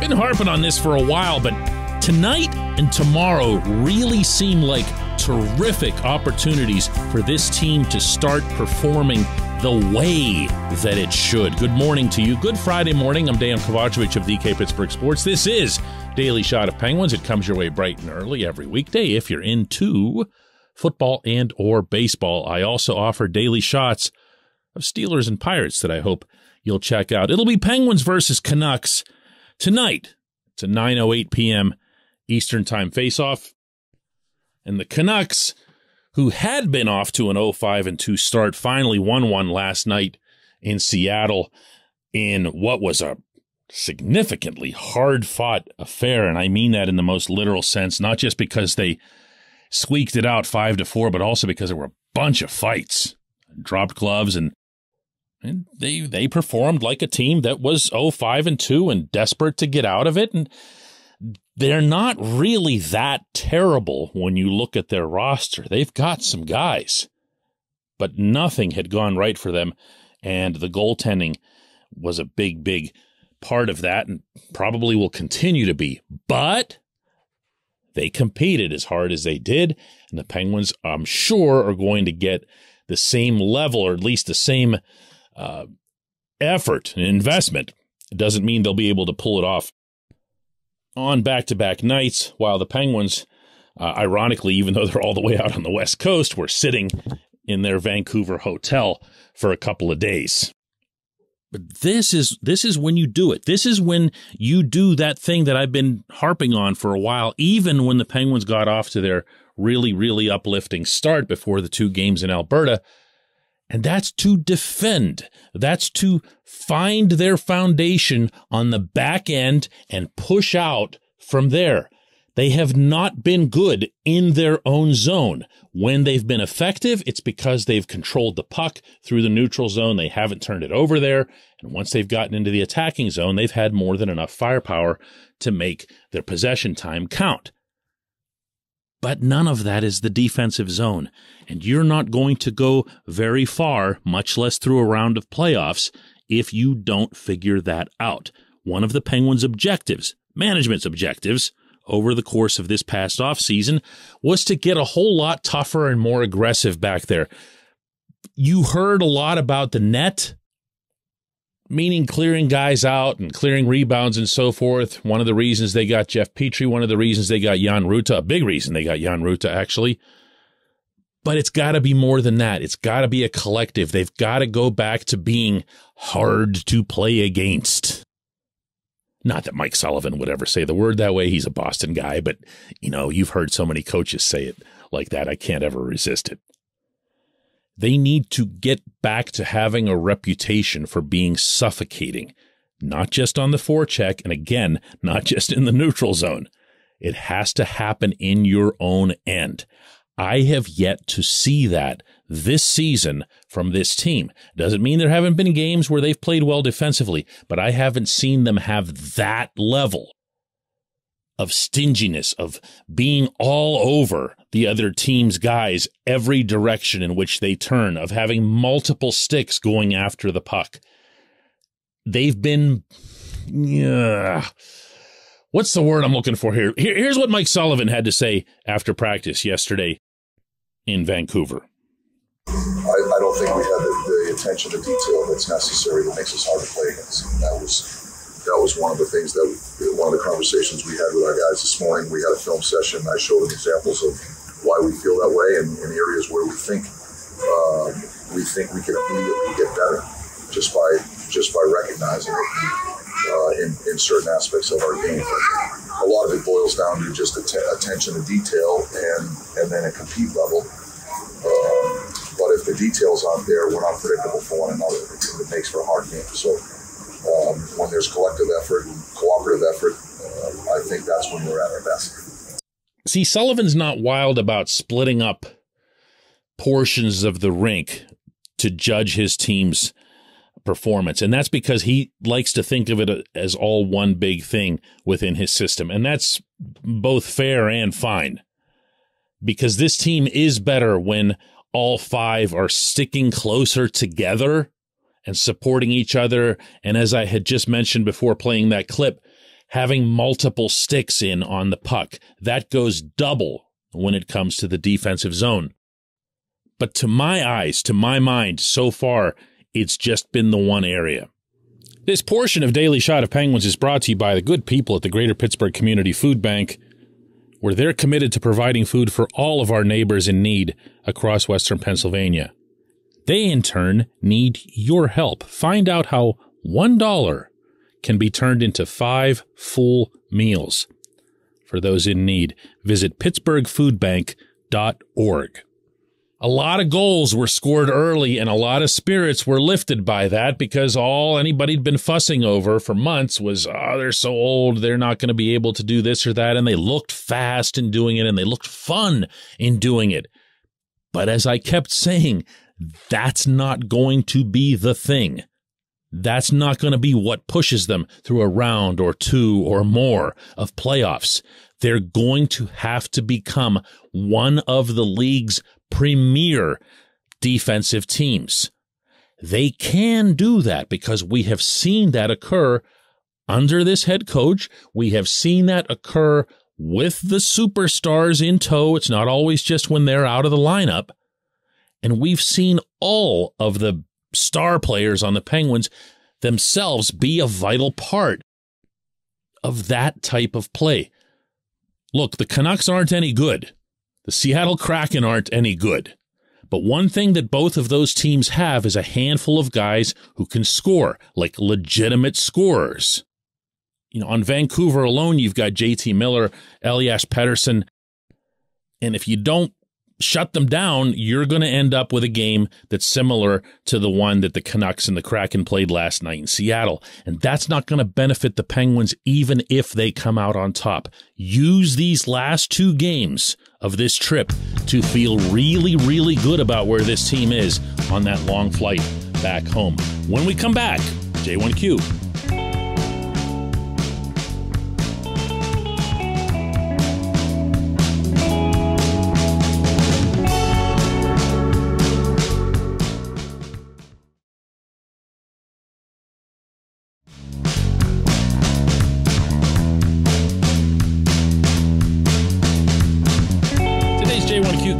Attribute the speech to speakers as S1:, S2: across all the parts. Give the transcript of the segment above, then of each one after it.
S1: Been harping on this for a while, but tonight and tomorrow really seem like terrific opportunities for this team to start performing the way that it should. Good morning to you. Good Friday morning. I'm Dejan Kovacevic of DK Pittsburgh Sports. This is Daily Shot of Penguins. It comes your way bright and early every weekday if you're into football and or baseball. I also offer daily shots of Steelers and Pirates that I hope you'll check out. It'll be Penguins versus Canucks tonight. It's a 9:08 p.m. Eastern Time face-off. And the Canucks, who had been off to an 0-5-2 start, finally won one last night in Seattle in what was a significantly hard-fought affair. And I mean that in the most literal sense, not just because they squeaked it out 5-4, but also because there were a bunch of fights, dropped gloves, and they performed like a team that was 0-5-2 and desperate to get out of it. And they're not really that terrible when you look at their roster. They've got some guys, but nothing had gone right for them. And the goaltending was a big, big part of that and probably will continue to be. But they competed as hard as they did. And the Penguins, I'm sure, are going to get the same level, or at least the same effort and investment. It doesn't mean they'll be able to pull it off on back-to-back nights, while the Penguins, ironically, even though they're all the way out on the West Coast, were sitting in their Vancouver hotel for a couple of days. But this is when you do it. This is when you do that thing that I've been harping on for a while, even when the Penguins got off to their really, really uplifting start before the two games in Alberta. And that's to defend. That's to find their foundation on the back end and push out from there. They have not been good in their own zone. When they've been effective, it's because they've controlled the puck through the neutral zone. They haven't turned it over there. And once they've gotten into the attacking zone, they've had more than enough firepower to make their possession time count. But none of that is the defensive zone. And you're not going to go very far, much less through a round of playoffs, if you don't figure that out. One of the Penguins' objectives, management's objectives, over the course of this past offseason was to get a whole lot tougher and more aggressive back there. You heard a lot about the net, meaning clearing guys out and clearing rebounds and so forth. One of the reasons they got Jeff Petrie, one of the reasons they got Jan Rutta, a big reason they got Jan Rutta, actually. But it's got to be more than that. It's got to be a collective. They've got to go back to being hard to play against. Not that Mike Sullivan would ever say the word that way. He's a Boston guy, but, you know, you've heard so many coaches say it like that. I can't ever resist it. They need to get back to having a reputation for being suffocating, not just on the forecheck, and again, not just in the neutral zone. It has to happen in your own end. I have yet to see that this season from this team. Doesn't mean there haven't been games where they've played well defensively, but I haven't seen them have that level of stinginess, of being all over the other team's guys every direction in which they turn, of having multiple sticks going after the puck. They've been, what's the word I'm looking for here? Here's what Mike Sullivan had to say after practice yesterday in Vancouver.
S2: I don't think we had the attention to detail that's necessary that makes us hard to play against. And that was one of the things one of the conversations we had with our guys this morning. We had a film session. I showed them examples of why we feel that way and in areas where we think we can immediately get better just by recognizing it in certain aspects of our game. But a lot of it boils down to just attention to detail and then a compete level. But if the details aren't there, we're not predictable for one another. It makes for a hard game. So when there's collective effort and cooperative effort, I think that's when we're at our best.
S1: See, Sullivan's not wild about splitting up portions of the rink to judge his team's performance. And that's because he likes to think of it as all one big thing within his system. And that's both fair and fine, because this team is better when all five are sticking closer together and supporting each other. And as I had just mentioned before playing that clip, having multiple sticks in on the puck. That goes double when it comes to the defensive zone. But to my eyes, to my mind, so far, it's just been the one area. This portion of Daily Shot of Penguins is brought to you by the good people at the Greater Pittsburgh Community Food Bank, where they're committed to providing food for all of our neighbors in need across Western Pennsylvania. They, in turn, need your help. Find out how $1 can be turned into 5 full meals. For those in need, visit pittsburghfoodbank.org. A lot of goals were scored early, and a lot of spirits were lifted by that because all anybody'd been fussing over for months was, they're so old, they're not going to be able to do this or that, and they looked fast in doing it, and they looked fun in doing it. But as I kept saying, that's not going to be the thing. That's not going to be what pushes them through a round or two or more of playoffs. They're going to have to become one of the league's premier defensive teams. They can do that because we have seen that occur under this head coach. We have seen that occur with the superstars in tow. It's not always just when they're out of the lineup. And we've seen all of the star players on the Penguins themselves be a vital part of that type of play. Look, the Canucks aren't any good. The Seattle Kraken aren't any good. But one thing that both of those teams have is a handful of guys who can score, like legitimate scorers. On Vancouver alone, you've got JT Miller, Elias Pettersson, and if you don't shut them down, you're going to end up with a game that's similar to the one that the Canucks and the Kraken played last night in Seattle. And that's not going to benefit the Penguins even if they come out on top. Use these last 2 games of this trip to feel really, really good about where this team is on that long flight back home. When we come back, J1Q.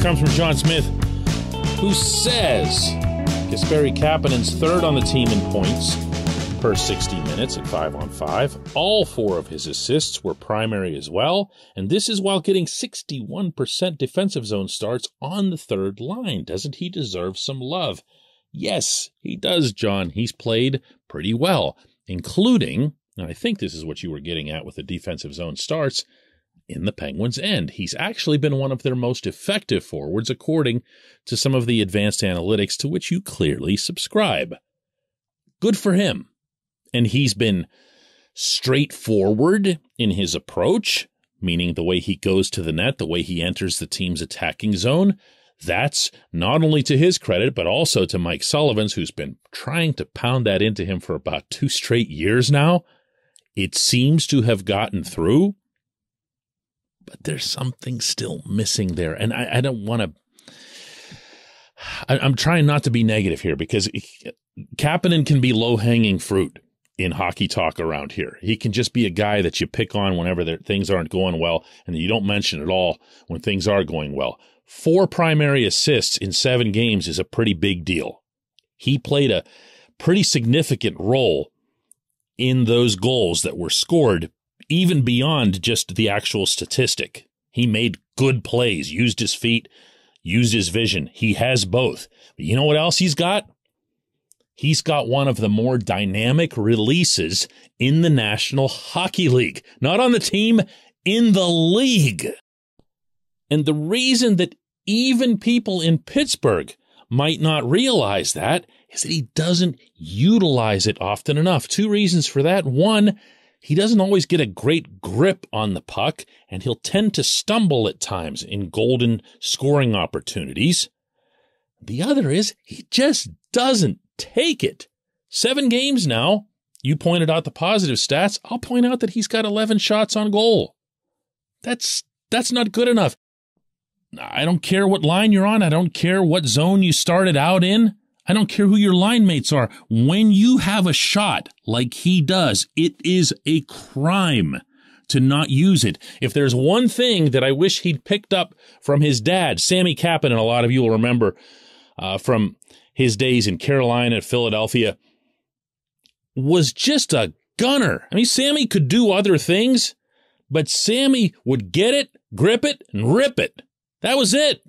S1: Comes from John Smith, who says Kasperi Kapanen's third on the team in points per 60 minutes at 5-on-5. All 4 of his assists were primary as well, and this is while getting 61% defensive zone starts on the third line. Doesn't he deserve some love? Yes, he does, John. He's played pretty well, including, and I think this is what you were getting at with the defensive zone starts, in the Penguins' end. He's actually been one of their most effective forwards, according to some of the advanced analytics to which you clearly subscribe. Good for him. And he's been straightforward in his approach, meaning the way he goes to the net, the way he enters the team's attacking zone. That's not only to his credit, but also to Mike Sullivan's, who's been trying to pound that into him for about 2 straight years now. It seems to have gotten through. But there's something still missing there. And I don't want to... I'm trying not to be negative here because Kapanen can be low-hanging fruit in hockey talk around here. He can just be a guy that you pick on whenever things aren't going well and you don't mention at all when things are going well. 4 primary assists in 7 games is a pretty big deal. He played a pretty significant role in those goals that were scored even beyond just the actual statistic. He made good plays, used his feet, used his vision. He has both. But you know what else he's got? He's got one of the more dynamic releases in the National Hockey League. Not on the team, in the league. And the reason that even people in Pittsburgh might not realize that is that he doesn't utilize it often enough. 2 reasons for that. One, he doesn't always get a great grip on the puck, and he'll tend to stumble at times in golden scoring opportunities. The other is he just doesn't take it. 7 games now. You pointed out the positive stats. I'll point out that he's got 11 shots on goal. That's not good enough. I don't care what line you're on. I don't care what zone you started out in. I don't care who your line mates are. When you have a shot like he does, it is a crime to not use it. If there's one thing that I wish he'd picked up from his dad, Sammy Kapanen, a lot of you will remember from his days in Carolina and Philadelphia, was just a gunner. I mean, Sammy could do other things, but Sammy would get it, grip it, and rip it. That was it.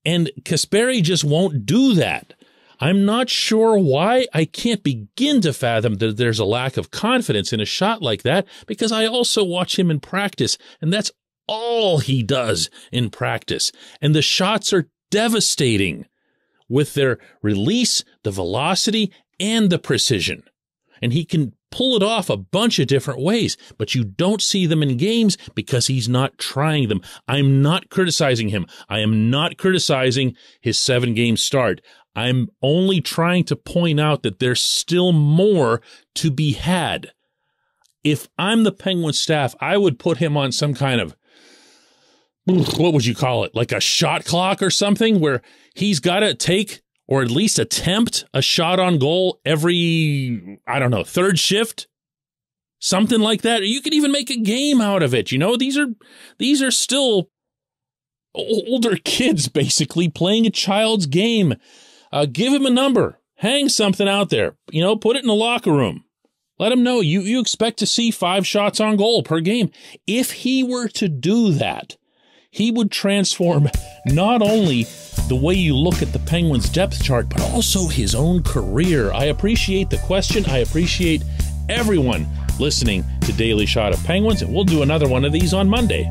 S1: And Kasperi just won't do that. I'm not sure why. I can't begin to fathom that there's a lack of confidence in a shot like that, because I also watch him in practice, and that's all he does in practice. And the shots are devastating with their release, the velocity, and the precision. And he can pull it off a bunch of different ways, but you don't see them in games because he's not trying them. I'm not criticizing him. I am not criticizing his 7-game start. I'm only trying to point out that there's still more to be had. If I'm the Penguins staff, I would put him on some kind of, what would you call it? Like a shot clock or something, where he's got to take or at least attempt a shot on goal every, I don't know, third shift, something like that. Or you could even make a game out of it. You know, these are still older kids basically playing a child's game. Give him a number, hang something out there, you know, put it in the locker room. Let him know you expect to see 5 shots on goal per game. If he were to do that, he would transform not only the way you look at the Penguins depth chart, but also his own career. I appreciate the question. I appreciate everyone listening to Daily Shot of Penguins, and we'll do another one of these on Monday.